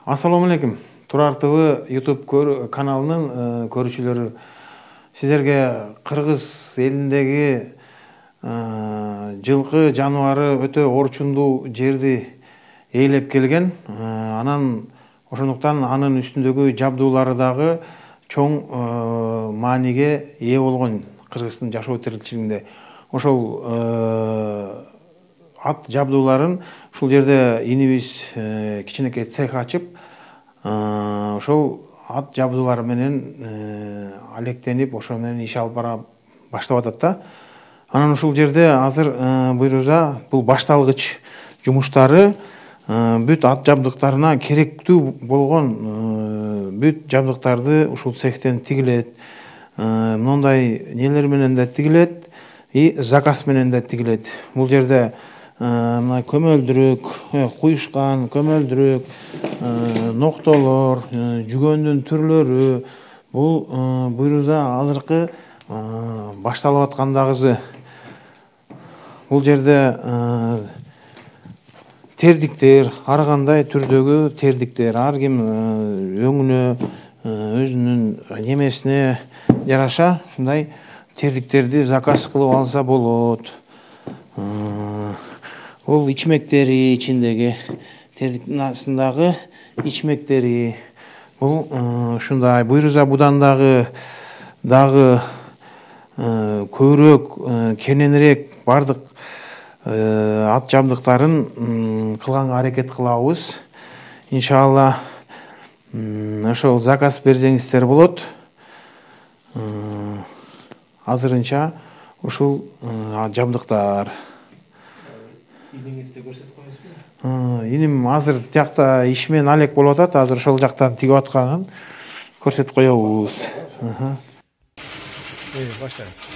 Ассаламу алейкум. Турар ТВ YouTube каналынын көрүүчүлөрү. Сиздерге Кыргыз элиндеги жылкы жаныбары өтө орчундуу жерди ээлеп келген. Анан ошондуктан анын үстүндөгү жабдуулары дагы чоң мааниге ээ болгон Кыргыздын жашоо тиричилигинде. Ошол ат жабдууларын ушул жерде инибиз кичинекей цех ачып, ошол ат жабдуулары менен алектенип, ошо менен иш алып бара баштап атат да. Анан ушул жерде азыр буйруза бул башталгыч жумуштары бүт ат жабдыктарына керектүү болгон бүт жабдыктарды ушул цехтен тигилет. Мындай нелер менен да тигилет, и заказ менен да тигилет. Бул жерде мына көмөлдүрүк, куюшкан, көмөлдүрүк, ноктолор, жүгөндүн түрлөрү, бул буйруза азыркы башталып аткандагысы. Бул жерде тердиктер, ар кандай түрдөгү тердиктер, ар ким өңүнө, өзүнүн немесине жараша ушундай тердиктерди заказ кылып алса болот. Бул ичмектери, ичиндеги тердиктин астындагы ичмектери. Бул ушундай буйруза будан дагы көбүрөөк, кененирээк бардык ат жабдыктарын кылганга аракет кылабыз. Иншалла ошол заказ берсеңиздер болот. Азырынча ушул жабдыктар. Иниңизди көрсөтүп коесузбу? Иним азыр жакта иш менен алек болуп атат. Азыр ошол жактан тигип атканын көрсөтүп коебуз. Баштайбыз.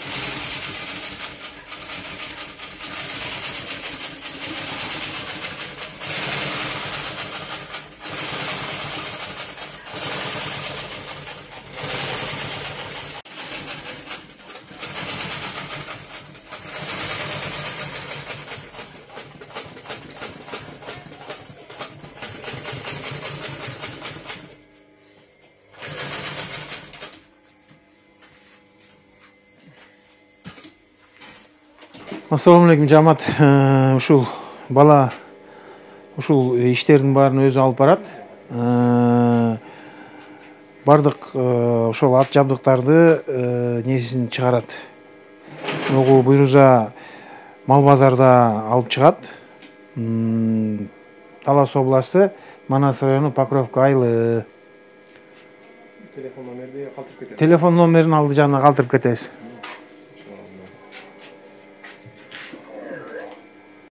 Ассаламу алейкум, жамаат. Ушул бала ушул иштердин баарын өзү алып барат. Бардык ошол ат жабдыктарды несин чыгарат. Могу буйруза мал базарда алып чыгат. Талас областы, Манас району, Покровка айылы. Телефон номерин алды жана калтырып кетебиз.